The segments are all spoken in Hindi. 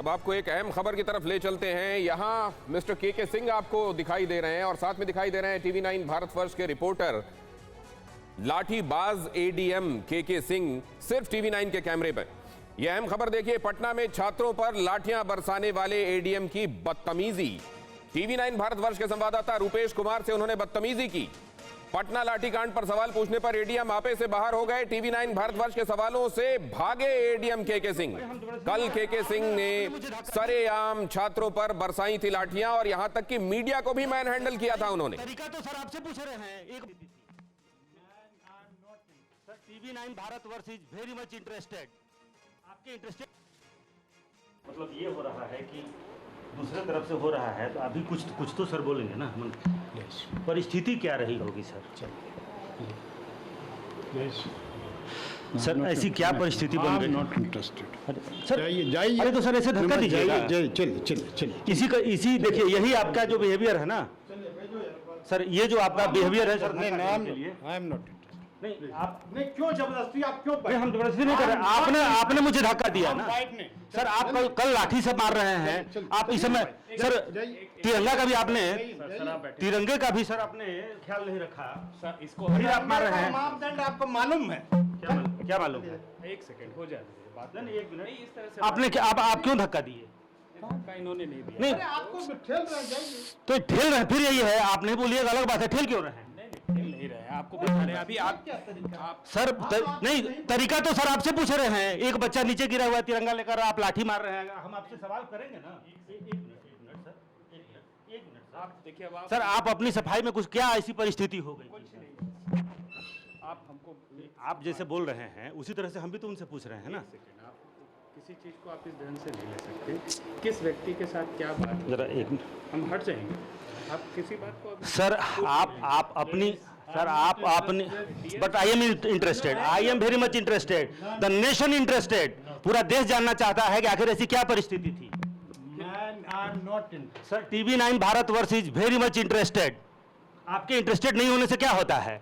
अब आपको एक अहम खबर की तरफ ले चलते हैं। यहाँ मिस्टर के सिंह आपको दिखाई दे रहे हैं और साथ में दिखाई दे रहे हैं TV9 भारतवर्ष के रिपोर्टर लाठीबाज एडीएम के सिंह, सिर्फ TV9 के कैमरे पर। यह अहम खबर देखिए, पटना में छात्रों पर लाठियां बरसाने वाले एडीएम की बदतमीजी। TV9 भारतवर्ष के संवाददाता रूपेश कुमार से उन्होंने बदतमीजी की। पटना लाठीकांड पर सवाल पूछने पर एडीएम आपे से बाहर हो गए। TV9 भारतवर्ष के सवालों से भागे एडीएम के सिंह। कल के सिंह ने सरेआम छात्रों पर बरसाई थी लाठियां और यहां तक कि मीडिया को भी मैन हैंडल किया था उन्होंने। तरीका तो सर आपसे पूछ रहे हैं। एक sir TV9 Bharatvarsh is very much interested. आपके इंटरेस्टेड मतलब ये हो रहा है कि दूसरे तरफ से हो रहा है, तो अभी कुछ तो सर बोलेंगे ना। परिस्थिति क्या रही होगी सर? सर ऐसी क्या परिस्थिति बन गई? नॉट इंटरेस्टेड सर जाइए। अरे तो सर ऐसे धक्का दीजिएगा। चलिए इसी देखिए, यही आपका जो बिहेवियर है ना सर, ये जो आपका बिहेवियर है सर, आई एम नॉट नहीं आप नहीं, क्यों जबरदस्ती? आप क्यों? हम जबरदस्ती नहीं कर रहे। आपने मुझे धक्का दिया ना सर। आप कल लाठी से मार रहे हैं। आप इस समय सर तिरंगा का भी आपने तिरंगे का भी सर आपने ख्याल नहीं रखा सर। इसको फिर आप मार रहे हैं। मापदंड आपको मालूम है? क्या मालूम है? एक सेकंड हो जाए बात। नहीं, एक मिनट। इस तरह से आपने आप क्यों धक्का दिए? धक्का इन्होंने नहीं दिया। नहीं आपको ठेल रहे जाइए। तो ठेल रहे, फिर यही है। आप नहीं बोलिए, अलग बात है। ठेल क्यों रहे हैं? खेल नहीं रहे, आपको बता रहे हैं। अभी आप सर नहीं, तरीका तो सर आपसे पूछ रहे हैं। एक बच्चा नीचे गिरा हुआ है तिरंगा लेकर, आप लाठी मार रहे हैं। हम आपसे सवाल करेंगे ना। एक मिनट सर। आप देखिए, अब सर आप अपनी सफाई में कुछ क्या ऐसी परिस्थिति हो गई? कुछ नहीं, आप हमको आप जैसे बोल रहे हैं उसी तरह से हम भी तो उनसे पूछ रहे हैं ना। सेकंड, आप किसी चीज को आप इस ढंग से नहीं ले सकते। किस व्यक्ति के साथ क्या बात? जरा एक हम हट जाएंगे। आप किसी बात को सर आप अपनी सर आप अपनी but I am interested, I am very much interested, the nation interested. पूरा देश जानना चाहता है कि आखिर ऐसी क्या परिस्थिति थी। Sir TV9 Bharatvarsh is very much interested. आपके इंटरेस्टेड नहीं होने से क्या होता है?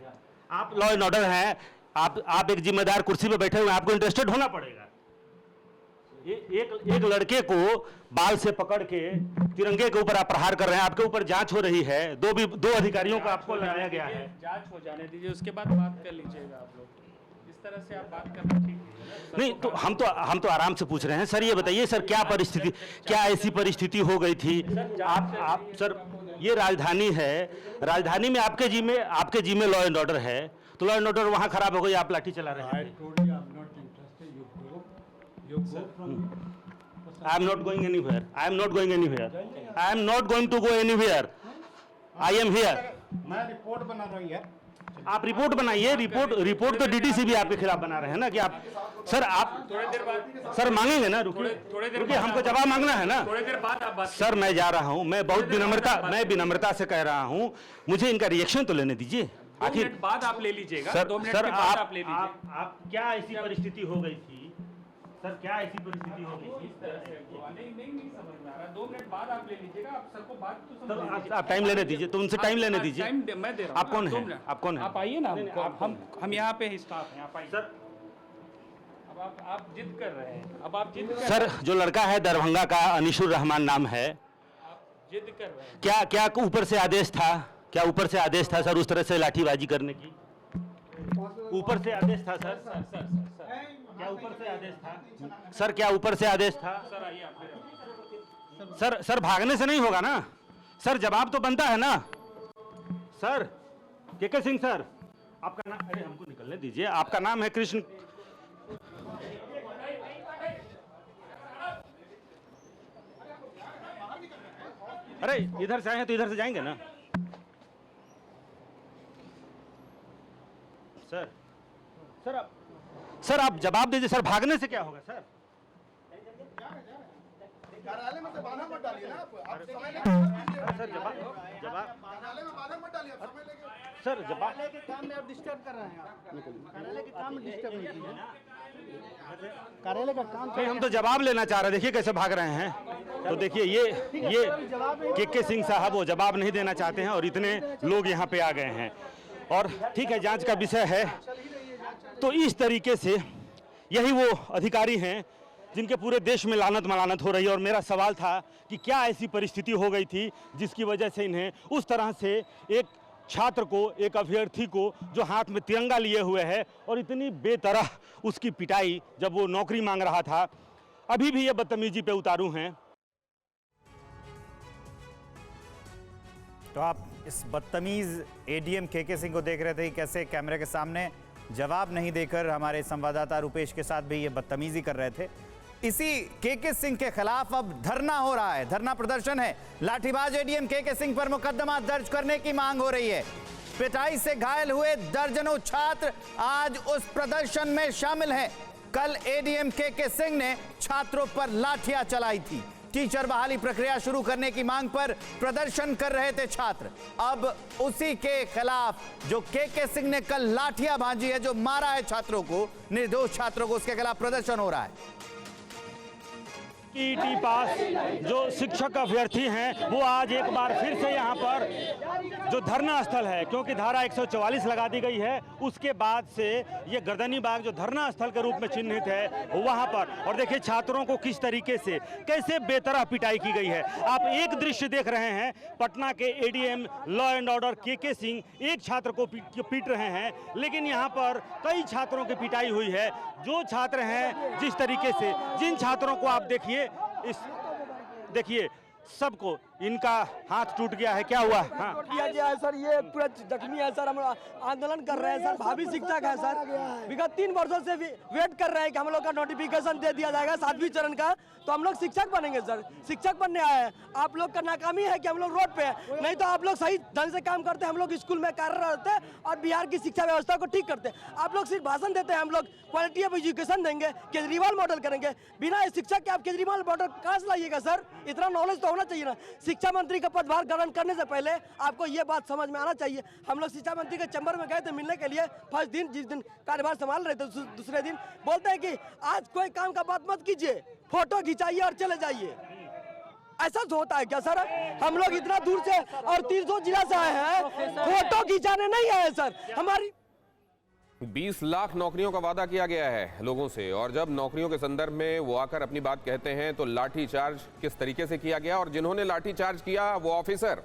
आप लॉ एंड ऑर्डर हैं, आप एक जिम्मेदार कुर्सी पे बैठे हुए हैं, आपको इंटरेस्टेड होना पड़ेगा। एक लड़के को बाल से पकड़ के तिरंगे के ऊपर आप प्रहार कर रहे हैं। आपके ऊपर जांच हो रही है। दो अधिकारियों को आपको लगाया गया है। जांच हो जाने दीजिए, उसके बाद बात कर लीजिएगा आप लोग। इस तरह से आप बात करना ठीक नहीं। तो हम तो आराम से पूछ रहे हैं। सर ये बताइए सर, क्या परिस्थिति, क्या ऐसी परिस्थिति हो गई थी? आप सर, ये राजधानी है, राजधानी में आपके जी में लॉ एंड ऑर्डर है, तो लॉ एंड ऑर्डर वहां खराब हो गई, आप लाठी चला रहे हैं। I am not going anywhere. I am not going anywhere. I am not going to go anywhere. I am here. मैं रिपोर्ट बना रहा हूँ यार। आप रिपोर्ट बनाइए। रिपोर्ट तो DDC भी आपके खिलाफ बना रहे हैं ना कि आप सर थोड़ी देर बाद सर मांगेंगे ना। थोड़ी देर रुकिए, हमको जवाब मांगना है ना। थोड़ी देर बाद आप बात सर मैं जा रहा हूँ। मैं बहुत विनम्रता से कह रहा हूँ, मुझे इनका रिएक्शन तो लेने दीजिए। आखिर 2 मिनट बाद आप ले लीजिएगा। सर 2 मिनट सर के बाद आप ले लीजिए। आप क्या ऐसी परिस्थिति हो गई थी सर? क्या ऐसी परिस्थिति हो गई थी? नहीं समझ में आ रहा। 2 मिनट बाद आप ले लीजिएगा। आप सबको बात तो समझ लीजिए। आप टाइम लेने दीजिए, तो उनसे टाइम लेने दीजिए। टाइम मैं दे रहा हूँ। आप कौन है? आप कौन है? आप आइए ना। हम यहाँ पे स्टाफ हैं। आप आइए सर। अब आप जिद कर रहे हैं। अब आप जिद कर सर जो लड़का है दरभंगा का, अनिशुर रहमान नाम है, आप जिद कर रहे हैं। क्या ऊपर से आदेश था? क्या ऊपर से आदेश था सर उस तरह से लाठीबाजी करने की? ऊपर से आदेश था सर? क्या ऊपर से आदेश था सर? क्या ऊपर से आदेश था सर? आइए आप। सर भागने से नहीं होगा ना सर, जवाब तो बनता है ना सर। के सिंह सर, आपका नाम? अरे हमको निकलने दीजिए। आपका नाम है कृष्ण। अरे इधर से आए हैं तो इधर से जाएंगे ना सर। सर आप जवाब दीजिए सर। भागने से क्या होगा सर? कार्यालय में तो बाधा मत डालिए ना आप समय सर जवाब कार्यालय में बाधा मत डालिए, आप समय लेके। सर जवाब के काम में आप डिस्टर्ब कर रहे हैं। आप कार्यालय के काम में डिस्टर्ब नहीं कीजिए। कार्यालय का काम नहीं, हम तो जवाब लेना चाह रहे हैं। देखिए कैसे भाग रहे हैं। तो देखिए ये के सिंह साहब वो जवाब नहीं देना चाहते हैं और इतने लोग यहाँ पे आ गए हैं। और ठीक है, जांच का विषय है। तो इस तरीके से यही वो अधिकारी हैं जिनके पूरे देश में लानत मलानत हो रही है। और मेरा सवाल था कि क्या ऐसी परिस्थिति हो गई थी जिसकी वजह से इन्हें उस तरह से एक छात्र को, एक अभ्यर्थी को जो हाथ में तिरंगा लिए हुए है और इतनी बेतरह उसकी पिटाई जब वो नौकरी मांग रहा था। अभी भी ये बदतमीजी पे उतारू हैं। तो आप इस बदतमीज एडीएम केके सिंह को देख रहे थे कि कैसे कैमरे के सामने जवाब नहीं देकर हमारे संवाददाता रुपेश के साथ भी ये बदतमीजी कर रहे थे। इसी केके सिंह के खिलाफ अब धरना हो रहा है, धरना प्रदर्शन है। लाठीबाज एडीएम केके सिंह पर मुकदमा दर्ज करने की मांग हो रही है। पिटाई से घायल हुए दर्जनों छात्र आज उस प्रदर्शन में शामिल हैं। कल एडीएम केके सिंह ने छात्रों पर लाठियां चलाई थी। टीचर बहाली प्रक्रिया शुरू करने की मांग पर प्रदर्शन कर रहे थे छात्र। अब उसी के खिलाफ जो केके सिंह ने कल लाठियां भांजी है, जो मारा है छात्रों को, निर्दोष छात्रों को, उसके खिलाफ प्रदर्शन हो रहा है। ईटी पास जो शिक्षक अभ्यर्थी हैं वो आज एक बार फिर से यहाँ पर जो धरना स्थल है, क्योंकि धारा 144 लगा दी गई है, उसके बाद से ये गर्दनी बाग जो धरना स्थल के रूप में चिन्हित है वहाँ पर। और देखिए छात्रों को किस तरीके से, कैसे बेतरह पिटाई की गई है। आप एक दृश्य देख रहे हैं, पटना के ADM law and order KK Singh एक छात्र को पीट रहे हैं, लेकिन यहाँ पर कई छात्रों की पिटाई हुई है। जो छात्र हैं जिस तरीके से, जिन छात्रों को आप देखिए सबको इनका हाथ टूट गया है। क्या हुआ? हाँ किया गया है सर, ये पूरा जख्मी है सर। हम आंदोलन कर रहे हैं सर, भावी शिक्षक है सर। विगत 3 वर्षों से वेट कर रहे हैं कि हम लोग का नोटिफिकेशन दे दिया जाएगा 7वीं चरण का, तो हम लोग शिक्षक बनेंगे सर। शिक्षक बनने आए हैं। आप लोग का नाकामी है कि हम लोग रोड पे हैं, नहीं तो आप लोग सही ढंग से काम करते हैं। हम लोग स्कूल में कार्यरत होते और बिहार की शिक्षा व्यवस्था को ठीक करते। आप लोग सिर्फ भाषण देते हैं। हम लोग क्वालिटी ऑफ एजुकेशन देंगे, केजरीवाल मॉडल करेंगे। बिना शिक्षक के आप केजरीवाल मॉडल कहाँ से लाइएगा सर? इतना नॉलेज तो होना चाहिए ना। शिक्षा मंत्री का पदभार ग्रहण करने से पहले आपको ये बात समझ में आना चाहिए। हम लोग शिक्षा मंत्री के चैम्बर में गए थे मिलने के लिए। फर्स्ट दिन जिस दिन कार्यभार संभाल रहे थे, दूसरे दिन बोलते हैं कि आज कोई काम का बात मत कीजिए, फोटो खिंचाइए और चले जाइए। ऐसा होता है क्या सर? हम लोग इतना दूर से और 300 जिला से आए हैं, फोटो खिंचाने नहीं आए सर। हमारी 20 लाख नौकरियों का वादा किया गया है लोगों से, और जब नौकरियों के संदर्भ में वो आकर अपनी बात कहते हैं तो लाठी चार्ज किस तरीके से किया गया। और जिन्होंने लाठी चार्ज किया वो ऑफिसर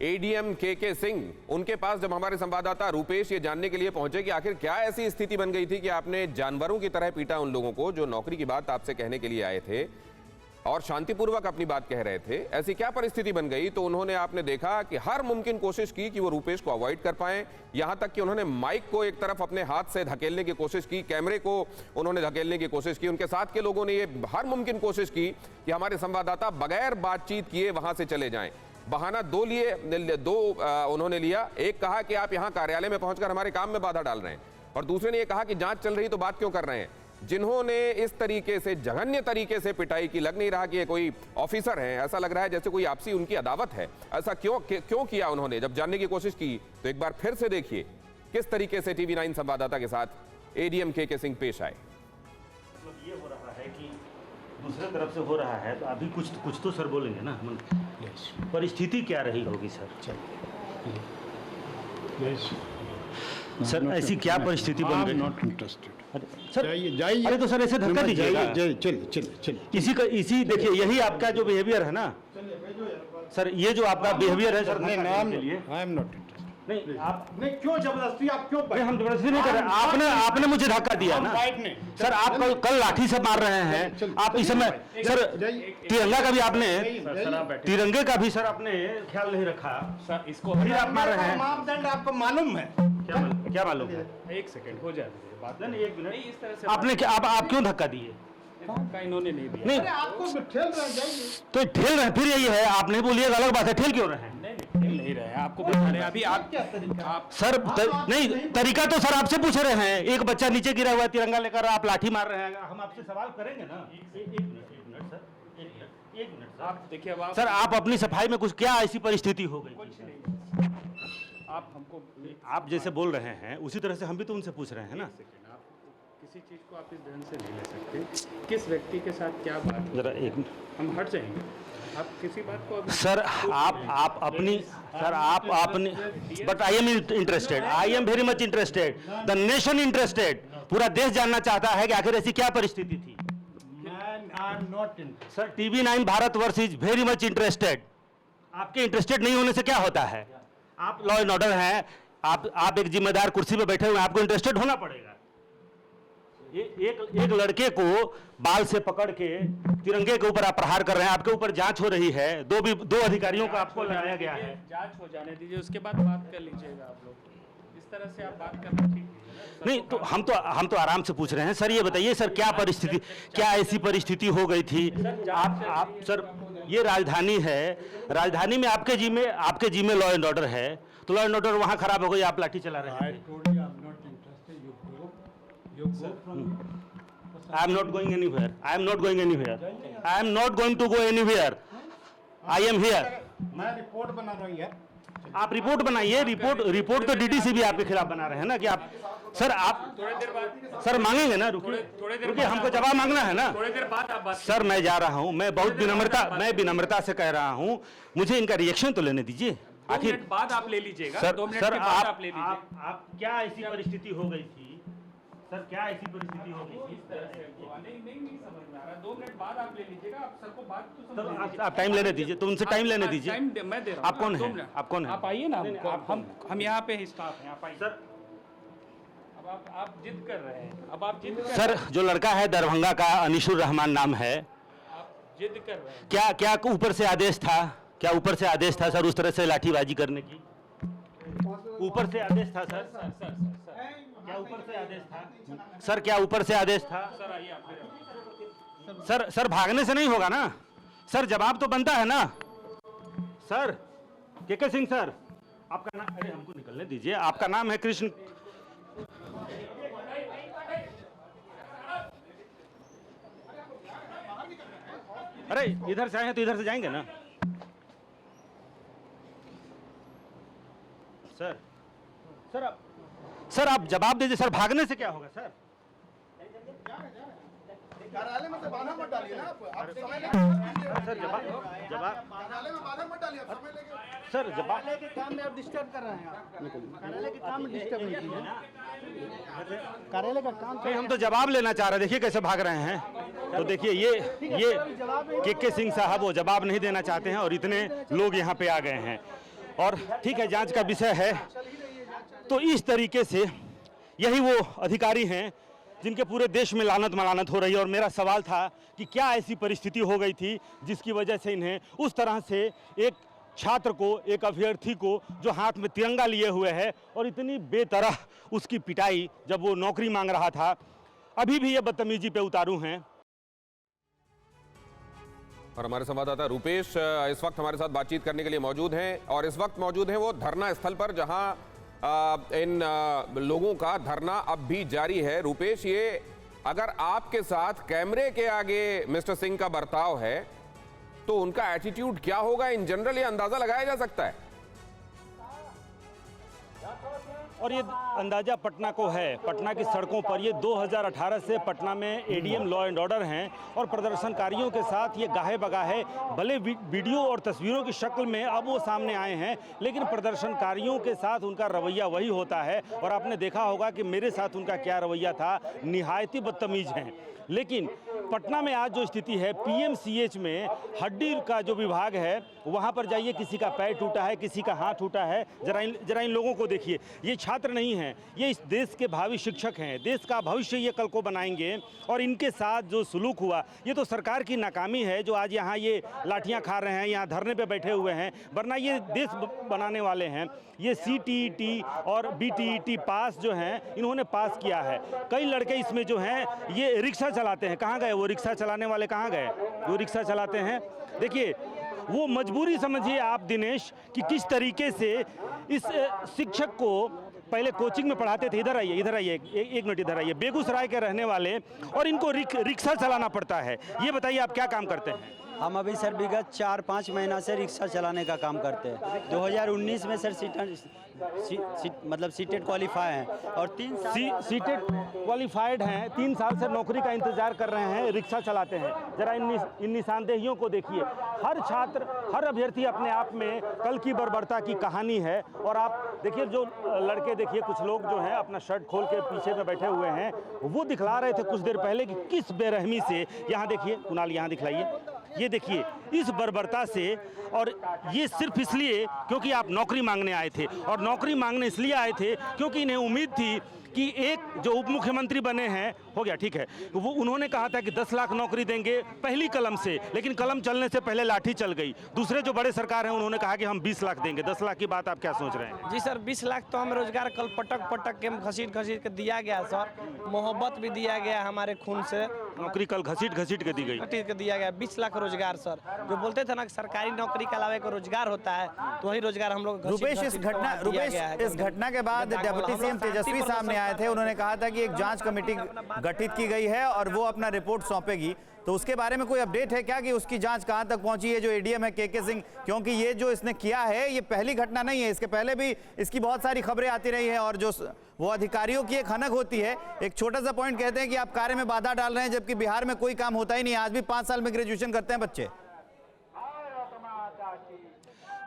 एडीएम केके सिंह, उनके पास जब हमारे संवाददाता रुपेश ये जानने के लिए पहुंचे कि आखिर क्या ऐसी स्थिति बन गई थी कि आपने जानवरों की तरह पीटा उन लोगों को जो नौकरी की बात आपसे कहने के लिए आए थे और शांतिपूर्वक अपनी बात कह रहे थे, ऐसी क्या परिस्थिति बन गई, तो उन्होंने, आपने देखा कि हर मुमकिन कोशिश की कि वो रुपेश को अवॉइड कर पाएं। यहां तक कि उन्होंने माइक को एक तरफ अपने हाथ से धकेलने की कोशिश की, कैमरे को उन्होंने धकेलने की कोशिश की। उनके साथ के लोगों ने ये हर मुमकिन कोशिश की कि हमारे संवाददाता बगैर बातचीत किए वहां से चले जाएं। बहाना दो उन्होंने लिया। एक कहा कि आप यहां कार्यालय में पहुंचकर हमारे काम में बाधा डाल रहे हैं, और दूसरे ने यह कहा कि जांच चल रही तो बात क्यों कर रहे हैं। जिन्होंने इस तरीके से, जघन्य तरीके से पिटाई की, लग नहीं रहा कि ये कोई ऑफिसर हैं, ऐसा लग रहा है जैसे कोई आपसी उनकी अदावत है। ऐसा क्यों किया उन्होंने? जब जानने की कोशिश की तो एक बार फिर से देखिए किस तरीके से टीवी 9 संवाददाता के साथ एडीएम केके सिंह पेश आए। मतलब ये हो रहा है कि दूसरे तरफ से हो रहा है, तो अभी कुछ तो सर बोलेंगे ना। परिस्थिति क्या रही होगी सर? सर ऐसी क्या परिस्थिति बन गई? Not interested. सर जाइए। अरे तो सर ऐसे धक्का दीजिएगा। चलिए। इसी देखिए, यही आपका जो बिहेवियर है ना सर, ये जो आपका बिहेवियर है sir, I am not interested. नहीं आप नहीं, क्यों जबरदस्ती? आप क्यों? नहीं, हम जबरदस्ती नहीं कर रहे। आपने मुझे धक्का दिया ना सर। आप कल लाठी से मार रहे हैं। आप इस समय सर तिरंगा का भी आपने, तिरंगे का भी सर आपने ख्याल नहीं रखा सर। इसको फिर आप मार रहे हैं। मापदंड आपको मालूम है? क्या मालूम है? 1 सेकंड हो जाए बात। नहीं, 1 मिनट। इस तरह से आपने क्या, आप क्यों धक्का दिए? धक्का इन्होंने नहीं दिया। नहीं, आपको ठेल रहे, जाइए। तो ठेल रहे, फिर यही है, आप नहीं बोलिएगा, अलग बात है। ठेल क्यों रहे हैं? नहीं रहे हैं, आपको बता रहे हैं। अभी आप क्या तरीका? आप सर नहीं, तरीका तो सर आपसे पूछ रहे हैं। एक बच्चा नीचे गिरा हुआ है तिरंगा लेकर, आप लाठी मार रहे हैं। हम आपसे सवाल करेंगे ना। एक मिनट सर, एक मिनट आप देखिए, अब सर आप अपनी सफाई में कुछ, क्या ऐसी परिस्थिति हो गई? आप हमको आप जैसे बोल रहे हैं उसी तरह से हम भी तो उनसे पूछ रहे हैं ना। आप किसी चीज को आप इस ढंग से नहीं ले सकते। किस व्यक्ति के साथ क्या बात, जरा एक मिनट, हम हट जाएंगे। आप किसी बात को सर आप अपनी, सर आप अपनी, but I am interested, I am very much interested, the nation interested. पूरा देश जानना चाहता है कि आखिर ऐसी क्या परिस्थिति थी। मैं I am not interested sir TV9 Bharatvarsh is very much interested. आपके इंटरेस्टेड नहीं होने से क्या होता है? आप लॉ एंड ऑर्डर हैं, आप एक जिम्मेदार कुर्सी पे बैठे हुए हैं, आपको इंटरेस्टेड होना पड़ेगा। एक लड़के को बाल से पकड़ के तिरंगे के ऊपर आप प्रहार कर रहे हैं, आपके ऊपर जांच हो रही है, दो अधिकारियों को आपको लगाया गया है। जांच हो जाने दीजिए, उसके बाद बात कर लीजिएगा आप लोग। इस तरह से आप बात करना ठीक नहीं, तो हम तो आराम से पूछ रहे हैं। सर ये बताइए सर, क्या ऐसी परिस्थिति हो गई थी? आप सर, ये राजधानी है, राजधानी में आपके जी में लॉ एंड ऑर्डर है, तो लॉ एंड ऑर्डर वहां खराब हो गई, आप लाठी चला रहे हैं। I am not going anywhere. I am not going anywhere. I am not going to go anywhere. I am here. मैं रिपोर्ट बना रही है। आप रिपोर्ट बनाइए। रिपोर्ट तो DDC भी आपके खिलाफ बना रहे हैं ना कि आप थोड़ी देर बाद सर मांगेंगे ना? रुकिए, हमको जवाब मांगना है ना। थोड़ी देर बाद आप बात सर मैं जा रहा हूं, मैं बहुत विनम्रता से कह रहा हूं, मुझे इनका रिएक्शन तो लेने दीजिए। आखिर 2 मिनट बाद आप ले लीजिएगा। सर 2 मिनट सर के बाद आप ले लीजिए। आप क्या ऐसी परिस्थिति हो गई थी? सर क्या ऐसी परिस्थिति हो गई थी? नहीं समझ में आ रहा। 2 मिनट बाद आप ले लीजिएगा। आप सर को बात तो समझ लीजिए। आप टाइम लेने दीजिए, तो उनसे टाइम लेने दीजिए। टाइम मैं दे रहा हूं। आप कौन 2 है? मिनट। आप कौन है? आप आइए ना, हम यहाँ पे ही स्टाफ हैं। आप आइए। सर अब आप जिद कर रहे हैं। अब आप जिद कर सर, जो लड़का है दरभंगा का, अनिशुर रहमान नाम है, आप जिद कर रहे हैं। क्या ऊपर से आदेश था? क्या ऊपर से आदेश था सर उस तरह से लाठीबाजी करने की? ऊपर से आदेश था सर? क्या ऊपर से आदेश था सर? क्या ऊपर से आदेश था? सर आइए आप। सर भागने से नहीं होगा ना सर, जवाब तो बनता है ना सर। KK सिंह सर, आपका नाम, अरे हमको निकलने दीजिए। आपका नाम है कृष्ण। अरे इधर से आए हैं तो इधर से जाएंगे ना सर। सर आप जवाब दीजिए सर, भागने से क्या होगा सर? कार्यालय में से बाधा मत डालिए ना आप समय सर जवाब कार्यालय में बाधा मत डालिए, आप समय लेके। सर जवाब कार्यालय के काम में आप डिस्टर्ब कर रहे हैं। आप कार्यालय के काम में डिस्टर्ब नहीं कीजिए। कार्यालय का काम नहीं, हम तो जवाब लेना चाह रहे हैं। देखिए कैसे भाग रहे हैं। तो देखिए ये KK सिंह साहब वो जवाब नहीं देना चाहते हैं और इतने लोग यहाँ पे आ गए हैं। और ठीक है, जांच का विषय है। तो इस तरीके से यही वो अधिकारी हैं जिनके पूरे देश में लानत मलानत हो रही है। और मेरा सवाल था कि क्या ऐसी परिस्थिति हो गई थी जिसकी वजह से इन्हें उस तरह से एक छात्र को, एक अभ्यर्थी को जो हाथ में तिरंगा लिए हुए है और इतनी बेतरह उसकी पिटाई जब वो नौकरी मांग रहा था, अभी भी ये बदतमीजी पे उतारू हैं। और हमारे संवाददाता रुपेश इस वक्त हमारे साथ बातचीत करने के लिए मौजूद हैं और इस वक्त मौजूद हैं वो धरना स्थल पर जहां इन लोगों का धरना अब भी जारी है। रुपेश, ये अगर आपके साथ कैमरे के आगे मिस्टर सिंह का बर्ताव है तो उनका एटीट्यूड क्या होगा? इन जनरल ये अंदाजा लगाया जा सकता है। और ये अंदाजा पटना को है। पटना की सड़कों पर ये 2018 से पटना में ADM लॉ एंड ऑर्डर हैं और प्रदर्शनकारियों के साथ ये गाहे बगाहे भले वीडियो और तस्वीरों की शक्ल में अब वो सामने आए हैं, लेकिन प्रदर्शनकारियों के साथ उनका रवैया वही होता है। और आपने देखा होगा कि मेरे साथ उनका क्या रवैया था, निहायती बदतमीज हैं। लेकिन पटना में आज जो स्थिति है, PMCH में हड्डी का जो विभाग है वहाँ पर जाइए, किसी का पैर टूटा है, किसी का हाथ टूटा है। जरा इन लोगों को देखिए। ये छात्र नहीं हैं, ये इस देश के भावी शिक्षक हैं, देश का भविष्य ये कल को बनाएंगे। और इनके साथ जो सुलूक हुआ, ये तो सरकार की नाकामी है जो आज यहाँ ये लाठियाँ खा रहे हैं, यहाँ धरने पे बैठे हुए हैं। वरना ये देश बनाने वाले हैं। ये CTET और BTET पास जो हैं, इन्होंने पास किया है। कई लड़के इसमें जो हैं ये रिक्शा चलाते हैं। कहाँ गए वो रिक्शा चलाने वाले? कहाँ गए वो रिक्शा चलाते हैं? देखिए वो मजबूरी समझिए आप दिनेश कि किस तरीके से इस शिक्षक को पहले कोचिंग में पढ़ाते थे। इधर आइए एक मिनट, इधर आइए। बेगूसराय के रहने वाले और इनको रिक्शा चलाना पड़ता है। ये बताइए आप क्या काम करते हैं? हम अभी सर विगत 4-5 महीना से रिक्शा चलाने का काम करते हैं। 2019 में सर मतलब सीटेट क्वालिफाई हैं और 3 साल सीटेट क्वालिफाइड हैं, 3 साल से नौकरी का इंतजार कर रहे हैं, रिक्शा चलाते हैं। जरा इन निशानदेहियों को देखिए। हर छात्र, हर अभ्यर्थी अपने आप में कल की बर्बरता की कहानी है। और आप देखिए जो लड़के, देखिए कुछ लोग जो हैं अपना शर्ट खोल के पीछे में बैठे हुए हैं, वो दिखला रहे थे कुछ देर पहले कि किस बेरहमी से, यहाँ देखिए कुणाल, यहाँ दिखलाइए, ये देखिए इस बर्बरता से। और ये सिर्फ इसलिए क्योंकि आप नौकरी मांगने आए थे, और नौकरी मांगने इसलिए आए थे क्योंकि इन्हें उम्मीद थी कि एक जो उप मुख्यमंत्री बने हैं, हो गया ठीक है, वो उन्होंने कहा था कि 10 लाख नौकरी देंगे पहली कलम से, लेकिन कलम चलने से पहले लाठी चल गई। दूसरे जो बड़े सरकार हैं उन्होंने कहा कि हम 20 लाख देंगे। 10 लाख की बात आप क्या सोच रहे हैं? जी सर, 20 लाख तो हमें रोजगार कल पटक के घसीट के दिया गया सर। मोहब्बत भी दिया गया हमारे खून से। नौकरी कल घसीट के दी गई, घसीट के दिया गया 20 लाख रोजगार सर। जो बोलते थे ना कि सरकारी नौकरी के अलावा एक रोजगार होता है, तो वही रोजगार हम लोग रुपेश, इस घटना के बाद डिप्टी सीएम तेजस्वी सामने आए थे। उन्होंने कहा था कि एक जांच कमेटी गठित की गई है और वो अपना रिपोर्ट सौंपेगी। तो उसके बारे में कोई अपडेट है क्या कि उसकी जांच कहां तक पहुंची है, जो एडीएम है केके सिंह? क्योंकि ये जो इसने किया है ये पहली घटना नहीं है, इसके पहले भी इसकी बहुत सारी खबरें आती रही हैं। और जो वो अधिकारियों की एक हनक होती है, एक छोटा सा पॉइंट कहते हैं कि आप कार्य में बाधा डाल रहे हैं, जबकि बिहार में कोई काम होता ही नहीं। आज भी 5 साल में ग्रेजुएशन करते हैं बच्चे।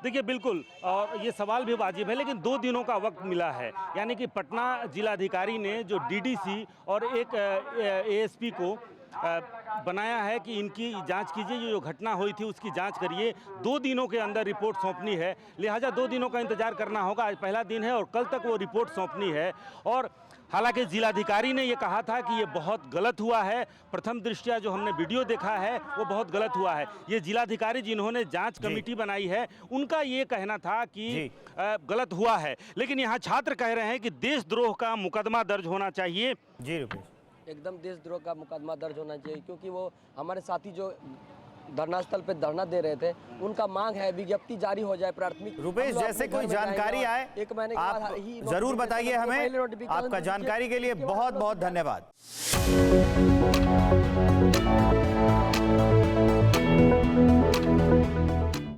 देखिए बिल्कुल, और ये सवाल भी वाजिब है, लेकिन 2 दिनों का वक्त मिला है। यानी कि पटना जिलाधिकारी ने जो डीडीसी और एक एएसपी को बनाया है कि इनकी जांच कीजिए, जो घटना हुई थी उसकी जांच करिए। 2 दिनों के अंदर रिपोर्ट सौंपनी है, लिहाजा 2 दिनों का इंतजार करना होगा। आज पहला दिन है और कल तक वो रिपोर्ट सौंपनी है। और हालांकि जिलाधिकारी ने ये कहा था कि ये बहुत गलत हुआ है, प्रथम दृष्टया जो हमने वीडियो देखा है वो बहुत गलत हुआ है। ये जिलाधिकारी जिन्होंने जांच कमेटी बनाई है उनका ये कहना था कि गलत हुआ है, लेकिन यहाँ छात्र कह रहे हैं कि देशद्रोह का मुकदमा दर्ज होना चाहिए। जी रुपेश, एकदम देशद्रोह का मुकदमा दर्ज होना चाहिए, क्योंकि वो हमारे साथी जो धरना स्थल पे धरना दे रहे थे, उनका मांग है विज्ञप्ति जारी हो जाए प्राथमिक। रुपेश, जैसे कोई जानकारी आए एक महीने के बाद ही जरूर बताइए हमें। आपका जानकारी के लिए बहुत बहुत धन्यवाद।